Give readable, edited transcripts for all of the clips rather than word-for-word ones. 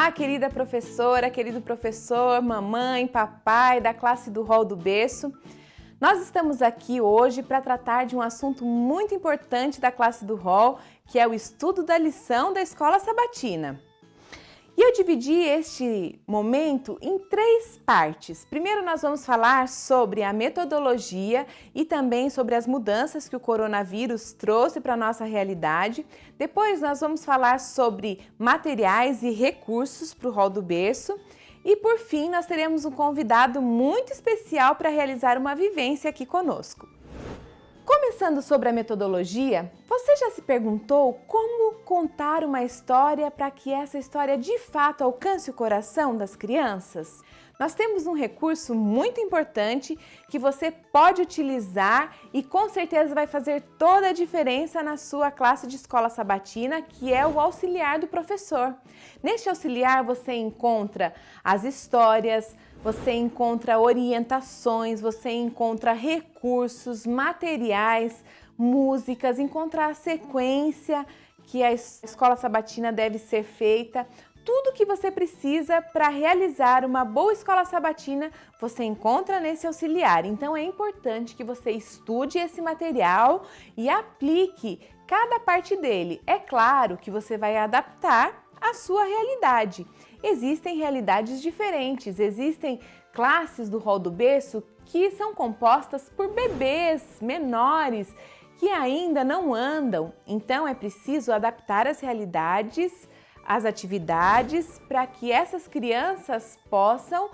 Olá, querida professora, querido professor, mamãe, papai da classe do Rol do Berço. Nós estamos aqui hoje para tratar de um assunto muito importante da classe do Rol, que é o estudo da lição da Escola Sabatina. E eu dividi este momento em 3 partes. Primeiro nós vamos falar sobre a metodologia e também sobre as mudanças que o coronavírus trouxe para a nossa realidade. Depois nós vamos falar sobre materiais e recursos para o Rol do Berço. E por fim nós teremos um convidado muito especial para realizar uma vivência aqui conosco. Começando sobre a metodologia, você já se perguntou como contar uma história para que essa história de fato alcance o coração das crianças? Nós temos um recurso muito importante que você pode utilizar e com certeza vai fazer toda a diferença na sua classe de escola sabatina, que é o auxiliar do professor. Neste auxiliar você encontra as histórias, você encontra orientações, você encontra recursos, materiais, músicas, encontra a sequência que a escola sabatina deve ser feita. Tudo que você precisa para realizar uma boa escola sabatina, você encontra nesse auxiliar. Então é importante que você estude esse material e aplique cada parte dele. É claro que você vai adaptar à sua realidade. Existem realidades diferentes, existem classes do Rol do Berço que são compostas por bebês menores que ainda não andam. Então é preciso adaptar as realidades, as atividades, para que essas crianças possam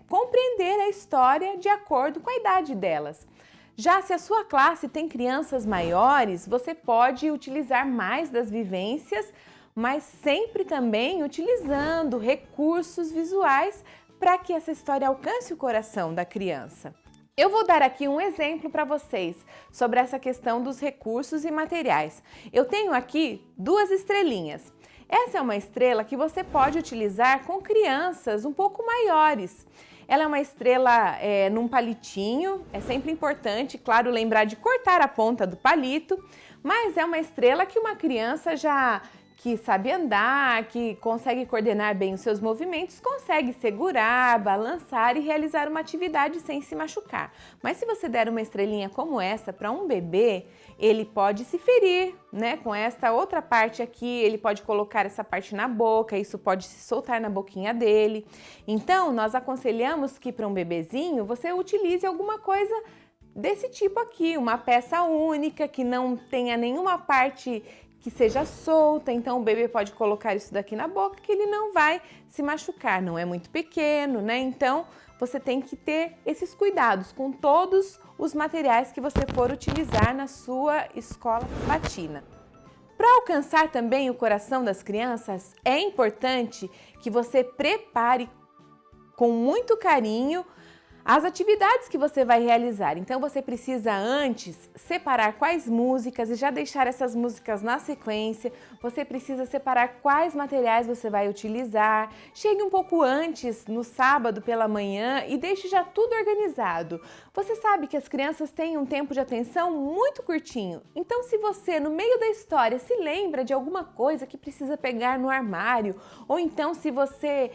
compreender a história de acordo com a idade delas. Já se a sua classe tem crianças maiores, você pode utilizar mais das vivências, mas sempre também utilizando recursos visuais para que essa história alcance o coração da criança. Eu vou dar aqui um exemplo para vocês sobre essa questão dos recursos e materiais. Eu tenho aqui 2 estrelinhas. Essa é uma estrela que você pode utilizar com crianças um pouco maiores. Ela é uma estrela num palitinho, é sempre importante, claro, lembrar de cortar a ponta do palito, mas é uma estrela que uma criança que sabe andar, que consegue coordenar bem os seus movimentos, consegue segurar, balançar e realizar uma atividade sem se machucar. Mas se você der uma estrelinha como essa para um bebê, ele pode se ferir, né? Com esta outra parte aqui, ele pode colocar essa parte na boca, isso pode se soltar na boquinha dele. Então, nós aconselhamos que para um bebezinho você utilize alguma coisa desse tipo aqui, uma peça única que não tenha nenhuma parte que seja solta, então o bebê pode colocar isso daqui na boca que ele não vai se machucar, não é muito pequeno, né? Então você tem que ter esses cuidados com todos os materiais que você for utilizar na sua escola sabatina. Para alcançar também o coração das crianças, é importante que você prepare com muito carinho as atividades que você vai realizar. Então você precisa antes separar quais músicas e já deixar essas músicas na sequência. Você precisa separar quais materiais você vai utilizar. Chegue um pouco antes, no sábado pela manhã, e deixe já tudo organizado. Você sabe que as crianças têm um tempo de atenção muito curtinho. Então se você, no meio da história, se lembra de alguma coisa que precisa pegar no armário, ou então se você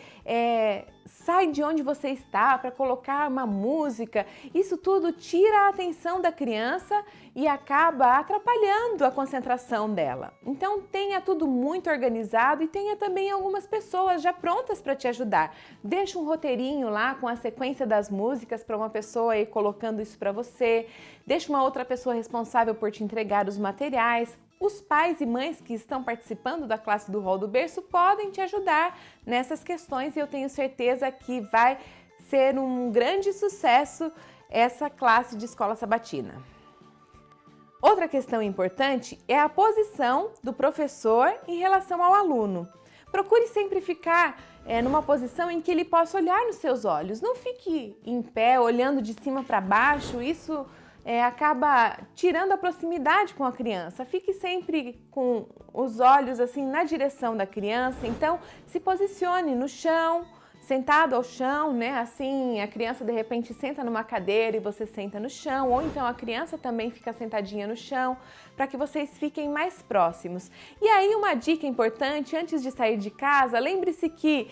sai de onde você está para colocar uma música, isso tudo tira a atenção da criança e acaba atrapalhando a concentração dela. Então tenha tudo muito organizado e tenha também algumas pessoas já prontas para te ajudar. Deixa um roteirinho lá com a sequência das músicas para uma pessoa ir colocando isso para você. Deixa uma outra pessoa responsável por te entregar os materiais. Os pais e mães que estão participando da classe do Rol do Berço podem te ajudar nessas questões e eu tenho certeza que vai ser um grande sucesso essa classe de escola sabatina. Outra questão importante é a posição do professor em relação ao aluno. Procure sempre ficar numa posição em que ele possa olhar nos seus olhos. Não fique em pé, olhando de cima para baixo, isso acaba tirando a proximidade com a criança. Fique sempre com os olhos assim na direção da criança, então se posicione no chão, sentado ao chão, né? Assim, a criança de repente senta numa cadeira e você senta no chão, ou então a criança também fica sentadinha no chão, para que vocês fiquem mais próximos. E aí uma dica importante, antes de sair de casa, lembre-se que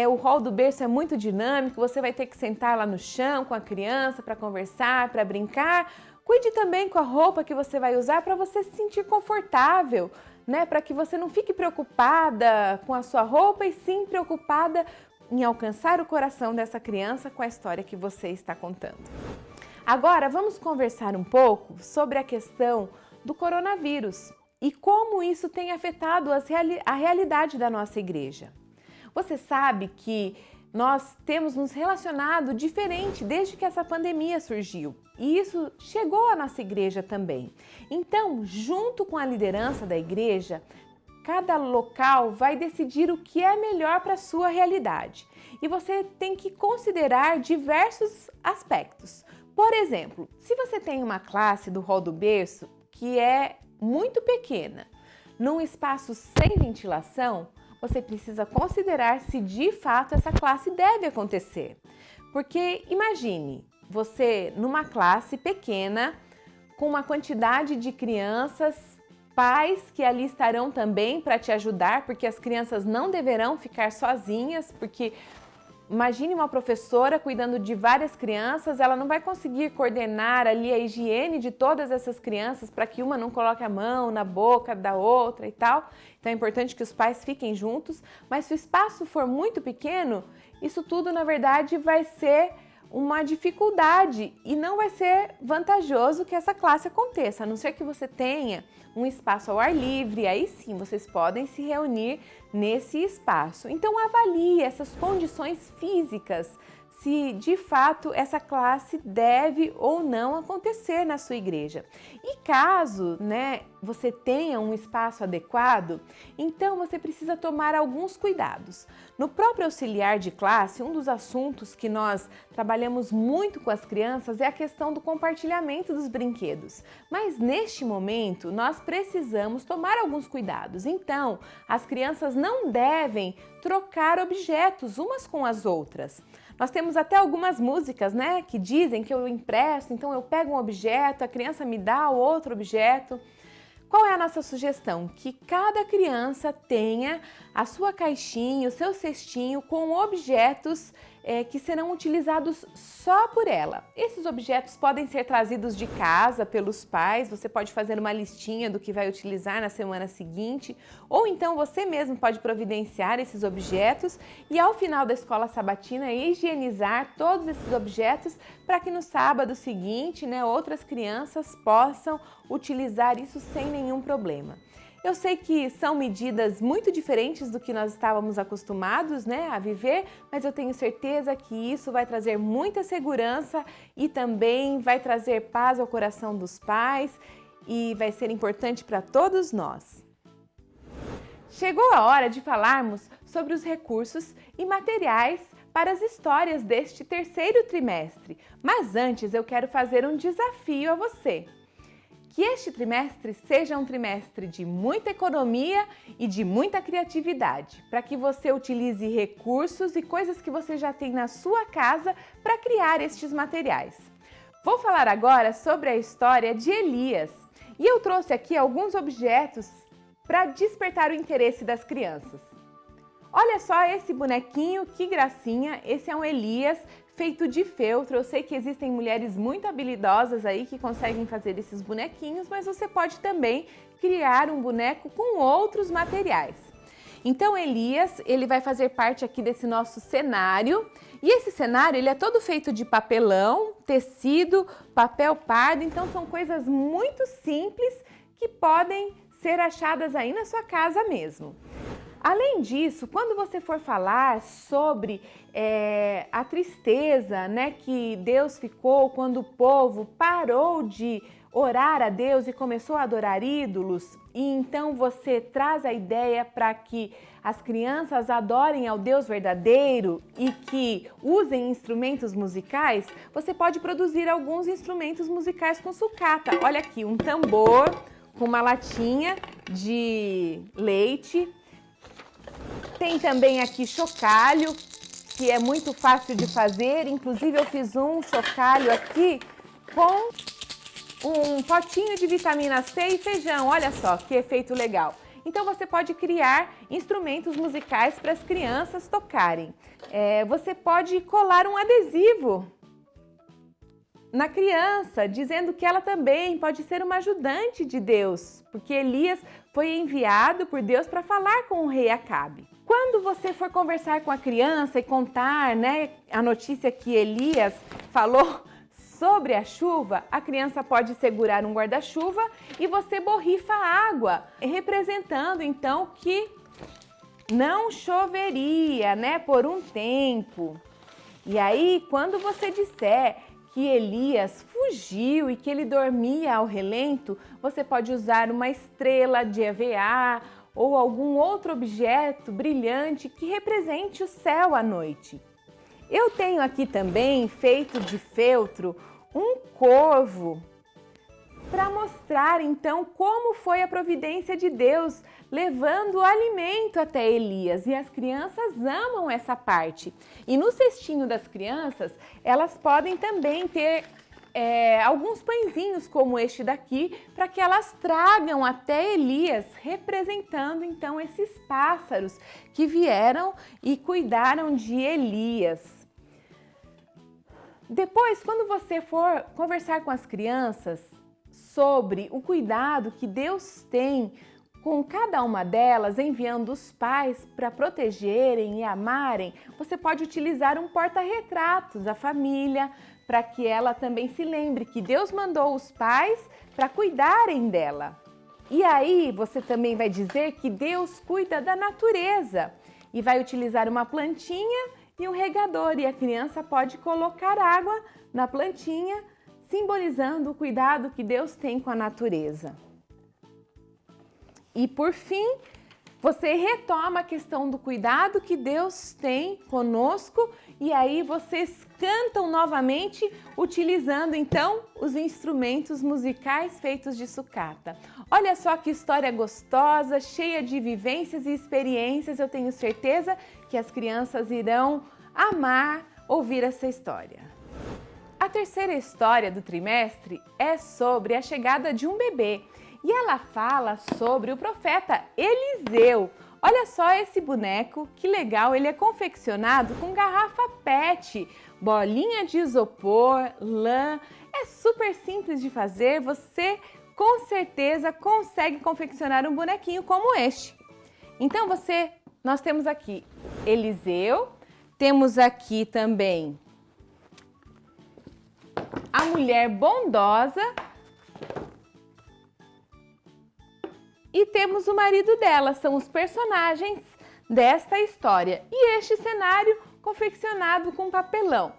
o rol do berço é muito dinâmico, você vai ter que sentar lá no chão com a criança para conversar, para brincar. Cuide também com a roupa que você vai usar para você se sentir confortável, né? Para que você não fique preocupada com a sua roupa e sim preocupada em alcançar o coração dessa criança com a história que você está contando. Agora vamos conversar um pouco sobre a questão do coronavírus e como isso tem afetado a realidade da nossa igreja. Você sabe que nós temos nos relacionado diferente desde que essa pandemia surgiu e isso chegou à nossa igreja também. Então, junto com a liderança da igreja, cada local vai decidir o que é melhor para a sua realidade e você tem que considerar diversos aspectos. Por exemplo, se você tem uma classe do rol do berço que é muito pequena, num espaço sem ventilação, você precisa considerar se de fato essa classe deve acontecer. Porque imagine você numa classe pequena, com uma quantidade de crianças, pais que ali estarão também para te ajudar, porque as crianças não deverão ficar sozinhas, porque imagine uma professora cuidando de várias crianças, ela não vai conseguir coordenar ali a higiene de todas essas crianças para que uma não coloque a mão na boca da outra e tal. Então é importante que os pais fiquem juntos, mas se o espaço for muito pequeno, isso tudo na verdade vai ser uma dificuldade e não vai ser vantajoso que essa classe aconteça, a não ser que você tenha um espaço ao ar livre, aí sim vocês podem se reunir nesse espaço. Então avalie essas condições físicas, se de fato essa classe deve ou não acontecer na sua igreja. E caso, você tenha um espaço adequado, então você precisa tomar alguns cuidados. No próprio auxiliar de classe, um dos assuntos que nós trabalhamos muito com as crianças é a questão do compartilhamento dos brinquedos. Mas neste momento, nós precisamos tomar alguns cuidados. Então, as crianças não devem trocar objetos umas com as outras. Nós temos até algumas músicas, que dizem que eu empresto, então eu pego um objeto, a criança me dá o outro objeto. Qual é a nossa sugestão? Que cada criança tenha a sua caixinha, o seu cestinho com objetos que serão utilizados só por ela. Esses objetos podem ser trazidos de casa pelos pais, você pode fazer uma listinha do que vai utilizar na semana seguinte, ou então você mesmo pode providenciar esses objetos e ao final da escola sabatina higienizar todos esses objetos para que no sábado seguinte, outras crianças possam utilizar isso sem nenhum problema. Eu sei que são medidas muito diferentes do que nós estávamos acostumados, a viver, mas eu tenho certeza que isso vai trazer muita segurança e também vai trazer paz ao coração dos pais e vai ser importante para todos nós. Chegou a hora de falarmos sobre os recursos e materiais para as histórias deste terceiro trimestre, mas antes eu quero fazer um desafio a você. Que este trimestre seja um trimestre de muita economia e de muita criatividade, para que você utilize recursos e coisas que você já tem na sua casa para criar estes materiais. Vou falar agora sobre a história de Elias e eu trouxe aqui alguns objetos para despertar o interesse das crianças. Olha só esse bonequinho, que gracinha, esse é um Elias feito de feltro. Eu sei que existem mulheres muito habilidosas aí que conseguem fazer esses bonequinhos, mas você pode também criar um boneco com outros materiais. Então Elias, ele vai fazer parte aqui desse nosso cenário e esse cenário ele é todo feito de papelão, tecido, papel pardo, então são coisas muito simples que podem ser achadas aí na sua casa mesmo. Além disso, quando você for falar sobre a tristeza, que Deus ficou quando o povo parou de orar a Deus e começou a adorar ídolos, e então você traz a ideia para que as crianças adorem ao Deus verdadeiro e que usem instrumentos musicais, você pode produzir alguns instrumentos musicais com sucata. Olha aqui, um tambor com uma latinha de leite. Tem também aqui chocalho, que é muito fácil de fazer. Inclusive eu fiz um chocalho aqui com um potinho de vitamina C e feijão. Olha só que efeito legal. Então você pode criar instrumentos musicais para as crianças tocarem. Você pode colar um adesivo na criança, dizendo que ela também pode ser uma ajudante de Deus, porque Elias foi enviado por Deus para falar com o rei Acabe. Quando você for conversar com a criança e contar, a notícia que Elias falou sobre a chuva, a criança pode segurar um guarda-chuva e você borrifa água, representando então que não choveria, por um tempo. E aí, quando você disser que Elias fugiu e que ele dormia ao relento, você pode usar uma estrela de EVA ou algum outro objeto brilhante que represente o céu à noite. Eu tenho aqui também, feito de feltro, um corvo para mostrar então como foi a providência de Deus levando o alimento até Elias, e as crianças amam essa parte. E no cestinho das crianças, elas podem também ter alguns pãezinhos como este daqui, para que elas tragam até Elias, representando então esses pássaros que vieram e cuidaram de Elias. Depois, quando você for conversar com as crianças sobre o cuidado que Deus tem com cada uma delas, enviando os pais para protegerem e amarem, você pode utilizar um porta-retratos da família, para que ela também se lembre que Deus mandou os pais para cuidarem dela. E aí você também vai dizer que Deus cuida da natureza e vai utilizar uma plantinha e um regador, e a criança pode colocar água na plantinha, simbolizando o cuidado que Deus tem com a natureza. E por fim, você retoma a questão do cuidado que Deus tem conosco, e aí vocês cantam novamente, utilizando então os instrumentos musicais feitos de sucata. Olha só que história gostosa, cheia de vivências e experiências. Eu tenho certeza que as crianças irão amar ouvir essa história. A terceira história do trimestre é sobre a chegada de um bebê, e ela fala sobre o profeta Eliseu. Olha só esse boneco, que legal, ele é confeccionado com garrafa PET, bolinha de isopor, lã, é super simples de fazer, você com certeza consegue confeccionar um bonequinho como este. Então nós temos aqui Eliseu, temos aqui também a mulher bondosa e temos o marido dela, são os personagens desta história. E este cenário confeccionado com papelão.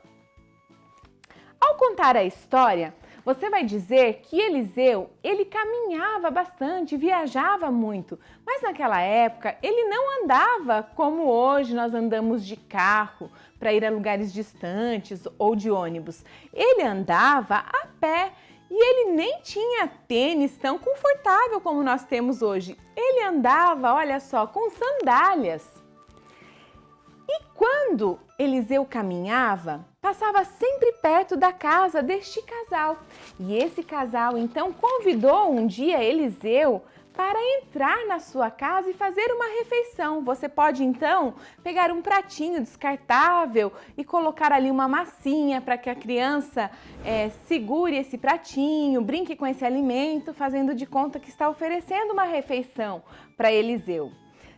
Ao contar a história, você vai dizer que Eliseu, ele caminhava bastante, viajava muito, mas naquela época ele não andava como hoje nós andamos de carro para ir a lugares distantes ou de ônibus. Ele andava a pé. E ele nem tinha tênis tão confortável como nós temos hoje. Ele andava, olha só, com sandálias. E quando Eliseu caminhava, passava sempre perto da casa deste casal. E esse casal, então, convidou um dia Eliseu para entrar na sua casa e fazer uma refeição. Você pode, então, pegar um pratinho descartável e colocar ali uma massinha para que a criança segure esse pratinho, brinque com esse alimento, fazendo de conta que está oferecendo uma refeição para Eliseu.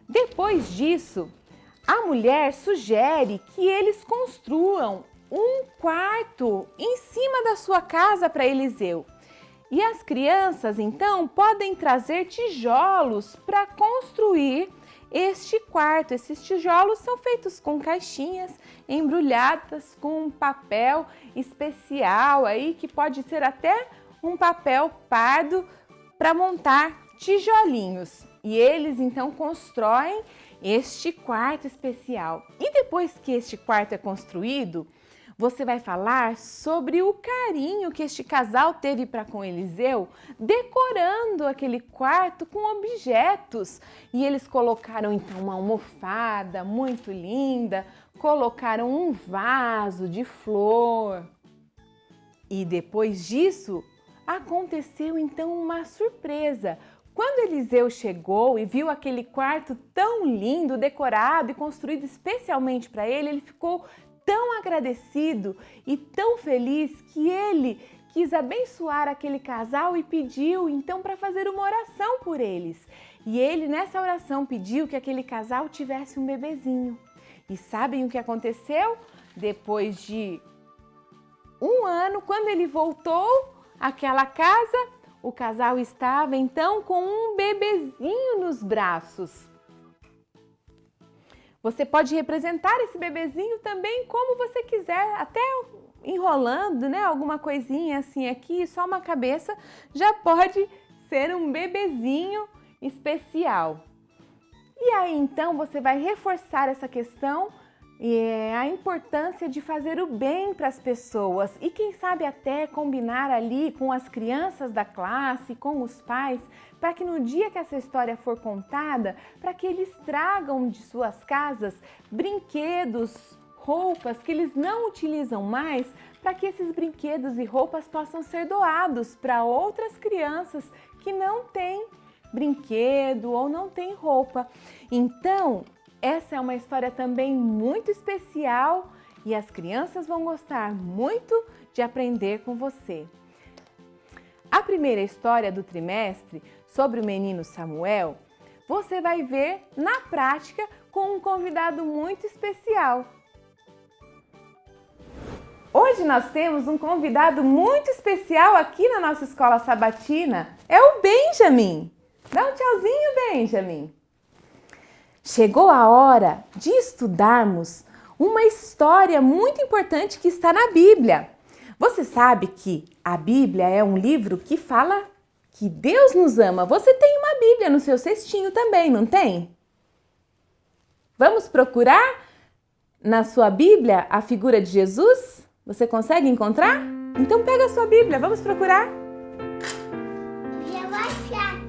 Depois disso, a mulher sugere que eles construam um quarto em cima da sua casa para Eliseu. E as crianças, então, podem trazer tijolos para construir este quarto. Esses tijolos são feitos com caixinhas embrulhadas com um papel especial aí, que pode ser até um papel pardo, para montar tijolinhos. E eles, então, constroem este quarto especial. E depois que este quarto é construído, você vai falar sobre o carinho que este casal teve para com Eliseu, decorando aquele quarto com objetos. E eles colocaram então uma almofada muito linda, colocaram um vaso de flor. E depois disso, aconteceu então uma surpresa. Quando Eliseu chegou e viu aquele quarto tão lindo, decorado e construído especialmente para ele, ele ficou tão agradecido e tão feliz que ele quis abençoar aquele casal e pediu então para fazer uma oração por eles. E ele nessa oração pediu que aquele casal tivesse um bebezinho. E sabem o que aconteceu? Depois de um ano, quando ele voltou àquela casa, o casal estava então com um bebezinho nos braços. Você pode representar esse bebezinho também como você quiser, até enrolando, né? Alguma coisinha assim aqui, só uma cabeça, já pode ser um bebezinho especial. E aí então você vai reforçar essa questão e a importância de fazer o bem para as pessoas e quem sabe até combinar ali com as crianças da classe, com os pais, para que no dia que essa história for contada, para que eles tragam de suas casas brinquedos, roupas que eles não utilizam mais, para que esses brinquedos e roupas possam ser doados para outras crianças que não têm brinquedo ou não têm roupa. Então, essa é uma história também muito especial e as crianças vão gostar muito de aprender com você. A primeira história do trimestre, sobre o menino Samuel, você vai ver na prática com um convidado muito especial. Hoje nós temos um convidado muito especial aqui na nossa escola sabatina, é o Benjamin. Dá um tchauzinho, Benjamin. Chegou a hora de estudarmos uma história muito importante que está na Bíblia. Você sabe que a Bíblia é um livro que fala que Deus nos ama. Você tem uma Bíblia no seu cestinho também, não tem? Vamos procurar na sua Bíblia a figura de Jesus? Você consegue encontrar? Então pega a sua Bíblia, vamos procurar. Eu vou achar.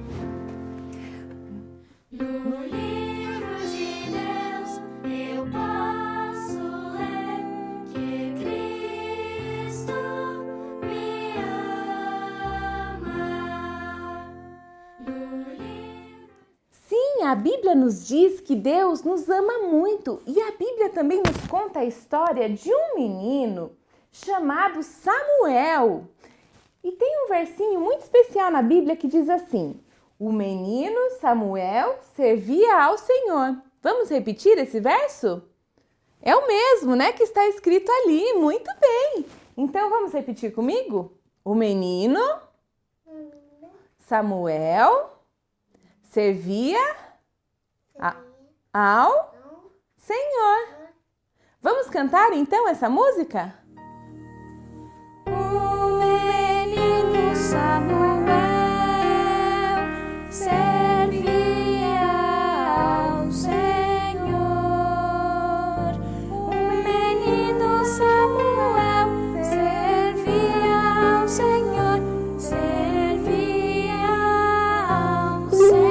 A Bíblia nos diz que Deus nos ama muito e a Bíblia também nos conta a história de um menino chamado Samuel. E tem um versinho muito especial na Bíblia que diz assim: o menino Samuel servia ao Senhor. Vamos repetir esse verso? É o mesmo, né, que está escrito ali, muito bem. Então vamos repetir comigo? O menino Samuel servia ao Senhor. Vamos cantar então essa música? O menino Samuel servia ao Senhor. O menino Samuel servia ao Senhor. Servia ao Senhor.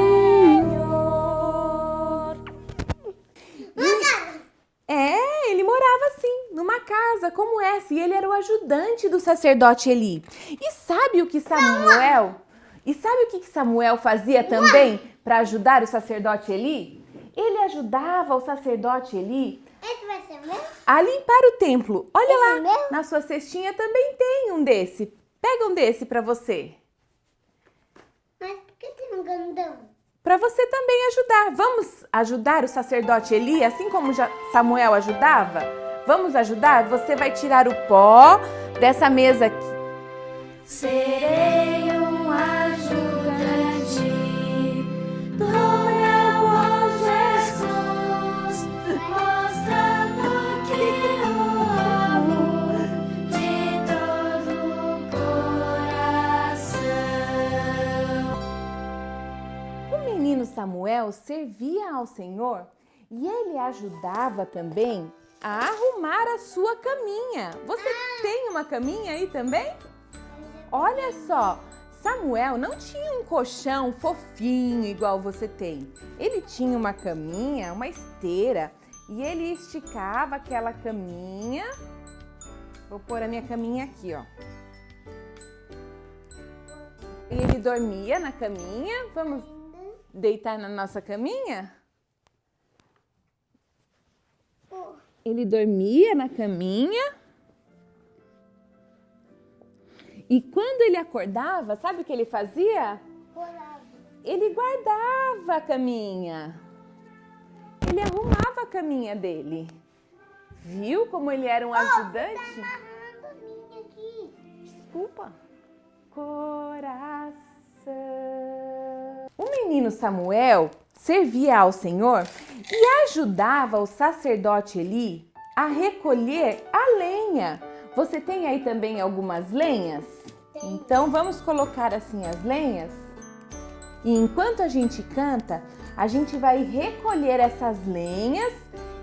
Ele morava assim, numa casa como essa, e ele era o ajudante do sacerdote Eli. E sabe o que Samuel fazia também para ajudar o sacerdote Eli? Ele ajudava o sacerdote Eli Esse vai ser meu? a limpar o templo. Olha Esse lá, é meu? na sua cestinha também tem um desse. Pega um desse para você. Mas por que tem um grandão? Para você também ajudar. Vamos ajudar o sacerdote Eli, assim como Samuel ajudava? Vamos ajudar? Você vai tirar o pó dessa mesa aqui. Serei um ajudante do meu bom Jesus, mostrando que o amo de todo o coração. O menino Samuel servia ao Senhor e ele ajudava também a arrumar a sua caminha. Você tem uma caminha aí também? Olha só, Samuel não tinha um colchão fofinho igual você tem. Ele tinha uma caminha, uma esteira, E ele esticava aquela caminha. Vou pôr a minha caminha aqui, ó. E ele dormia na caminha. Vamos deitar na nossa caminha? Ele dormia na caminha. E quando ele acordava, sabe o que ele fazia? Ele guardava a caminha. Ele arrumava a caminha dele. Viu como ele era um ajudante? Tá amarrando a minha aqui. Desculpa. Coração. O menino Samuel servia ao Senhor e ajudava o sacerdote Eli a recolher a lenha. Você tem aí também algumas lenhas? Tem. Então vamos colocar assim as lenhas. E enquanto a gente canta, a gente vai recolher essas lenhas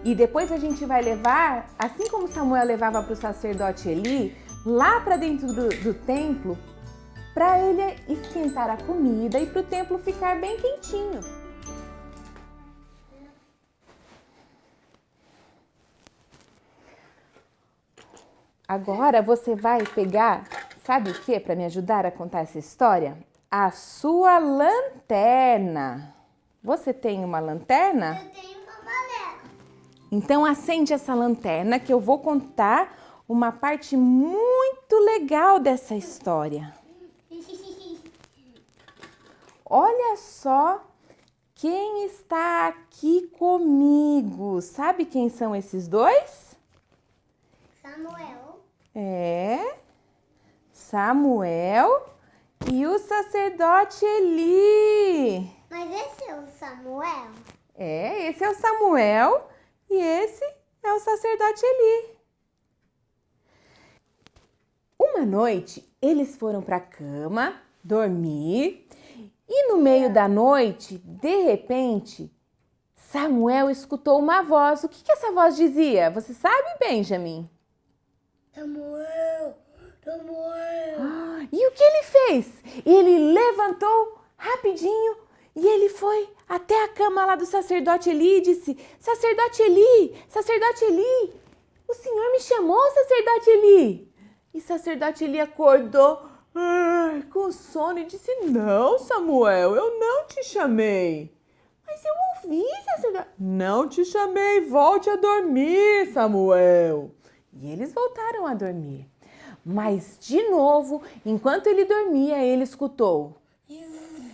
e depois a gente vai levar, assim como Samuel levava para o sacerdote Eli, lá para dentro do templo, para ele esquentar a comida e para o templo ficar bem quentinho. Agora você vai pegar, sabe o que, para me ajudar a contar essa história? A sua lanterna. Você tem uma lanterna? Eu tenho uma balé. Então acende essa lanterna que eu vou contar uma parte muito legal dessa história. Olha só quem está aqui comigo. Sabe quem são esses dois? Samuel. É, Samuel e o sacerdote Eli. Mas esse é o Samuel? É, esse é o Samuel e esse é o sacerdote Eli. Uma noite, eles foram para a cama dormir e no meio da noite, de repente, Samuel escutou uma voz. O que essa voz dizia? Você sabe, Benjamin? Samuel, Samuel. E o que ele fez? Ele levantou rapidinho e ele foi até a cama lá do sacerdote Eli e disse: Sacerdote Eli, o senhor me chamou, sacerdote Eli? E sacerdote Eli acordou com sono e disse: Não, Samuel, eu não te chamei. Mas eu ouvi, sacerdote. Não te chamei, volte a dormir, Samuel. E eles voltaram a dormir. Mas, de novo, enquanto ele dormia, ele escutou: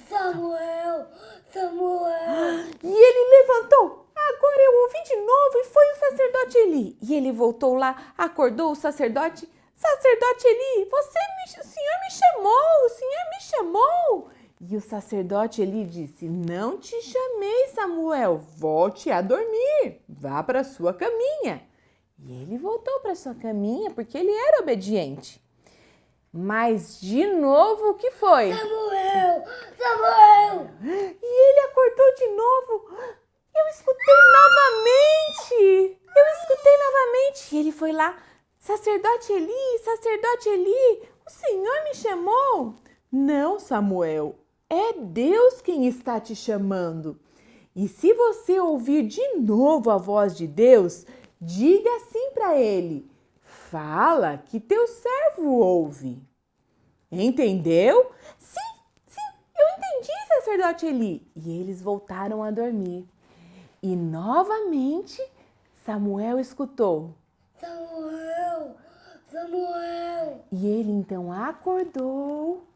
Samuel, Samuel. E ele levantou. Agora eu ouvi de novo e foi o sacerdote Eli. E ele voltou lá, acordou o sacerdote. Sacerdote Eli, o senhor me chamou. E o sacerdote Eli disse: Não te chamei, Samuel, volte a dormir, vá para sua caminha. E ele voltou para sua caminha porque ele era obediente. Mas de novo, o que foi? Samuel. E ele acordou de novo. Eu escutei novamente. E ele foi lá: Sacerdote Eli, o senhor me chamou? Não, Samuel, é Deus quem está te chamando. E se você ouvir de novo a voz de Deus, diga assim para ele: Fala que teu servo ouve. Entendeu? Sim, eu entendi, sacerdote Eli. E eles voltaram a dormir. E novamente Samuel escutou: Samuel. E ele então acordou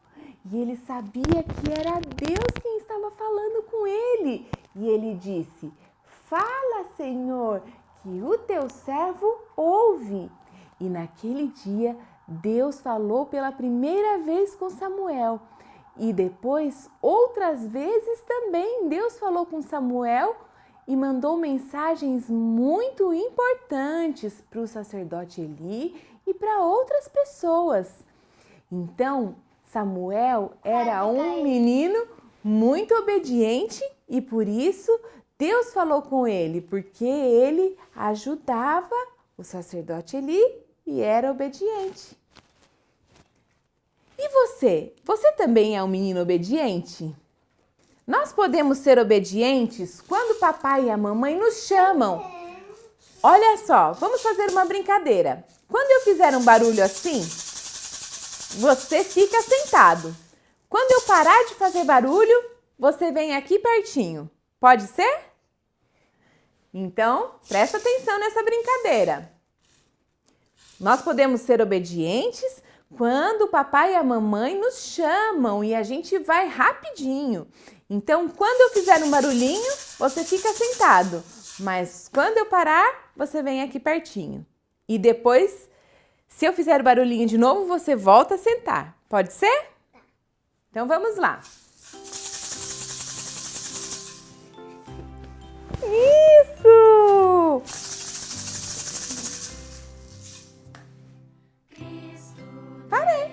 e ele sabia que era Deus quem estava falando com ele. E ele disse: Fala, Senhor, que o teu servo ouve. E naquele dia, Deus falou pela primeira vez com Samuel. E depois, outras vezes também, Deus falou com Samuel e mandou mensagens muito importantes para o sacerdote Eli e para outras pessoas. Então, Samuel era um menino muito obediente e por isso Deus falou com ele, porque ele ajudava o sacerdote Eli e era obediente. E você? Você também é um menino obediente? Nós podemos ser obedientes quando o papai e a mamãe nos chamam Olha só, vamos fazer uma brincadeira. Quando eu fizer um barulho assim, você fica sentado. Quando eu parar de fazer barulho, você vem aqui pertinho. Pode ser? Então, presta atenção nessa brincadeira. Nós podemos ser obedientes quando o papai e a mamãe nos chamam e a gente vai rapidinho. Então, quando eu fizer um barulhinho, você fica sentado. Mas quando eu parar, você vem aqui pertinho. E depois, se eu fizer barulhinho de novo, você volta a sentar. Pode ser? Então, vamos lá. Isso! Parei.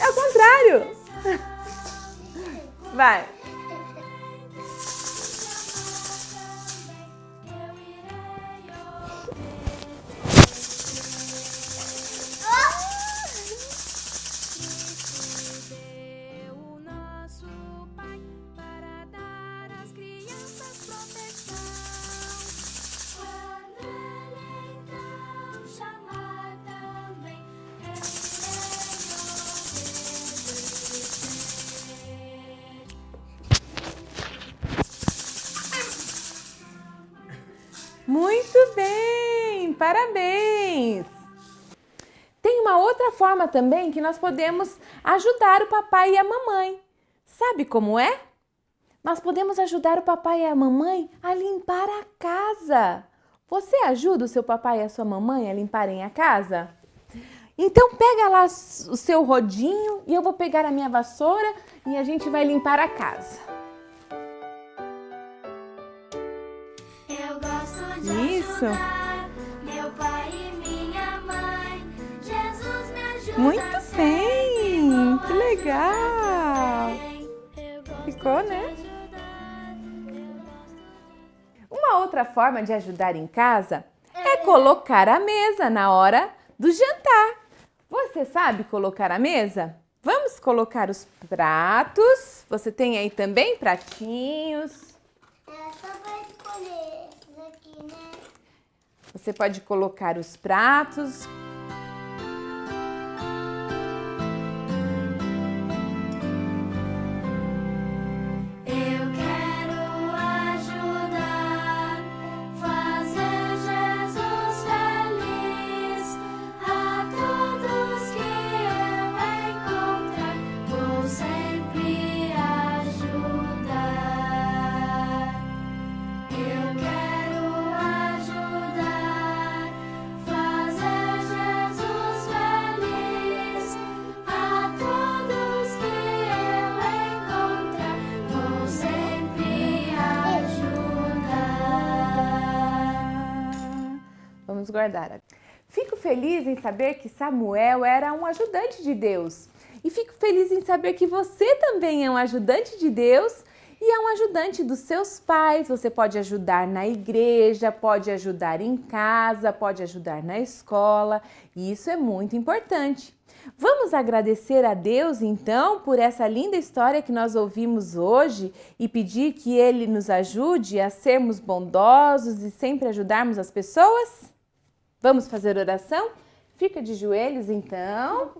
É o contrário. Vai. Muito bem, parabéns! Tem uma outra forma também que nós podemos ajudar o papai e a mamãe. Sabe como é? Nós podemos ajudar o papai e a mamãe a limpar a casa. Você ajuda o seu papai e a sua mamãe a limparem a casa? Então pega lá o seu rodinho e eu vou pegar a minha vassoura e a gente vai limpar a casa. Isso. Meu pai e minha mãe, Jesus me ajuda. Muito bem, que legal. Ficou, né? Uma outra forma de ajudar em casa é colocar a mesa na hora do jantar. Você sabe colocar a mesa? Vamos colocar os pratos. Você tem aí também pratinhos. É só para escolher esses aqui, né? Você pode colocar os pratos. Eu quero ajudar, fazer Jesus feliz. A todos que eu encontrar, vou sempre ajudar. Eu quero ajudar, fazer Jesus feliz. A todos que eu encontrar, vou sempre ajudar. Vamos guardar. Fico feliz em saber que Samuel era um ajudante de Deus. E fico feliz em saber que você também é um ajudante de Deus e é um ajudante dos seus pais. Você pode ajudar na igreja, pode ajudar em casa, pode ajudar na escola. E isso é muito importante. Vamos agradecer a Deus, então, por essa linda história que nós ouvimos hoje e pedir que Ele nos ajude a sermos bondosos e sempre ajudarmos as pessoas? Vamos fazer oração? Fica de joelhos, então.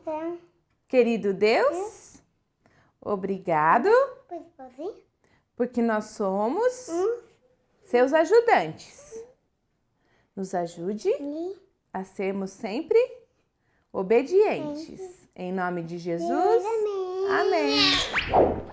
Querido Deus, obrigado, Pode fazer? porque nós somos seus ajudantes. Nos ajude E a sermos sempre obedientes. Em nome de Jesus. amém. Amém.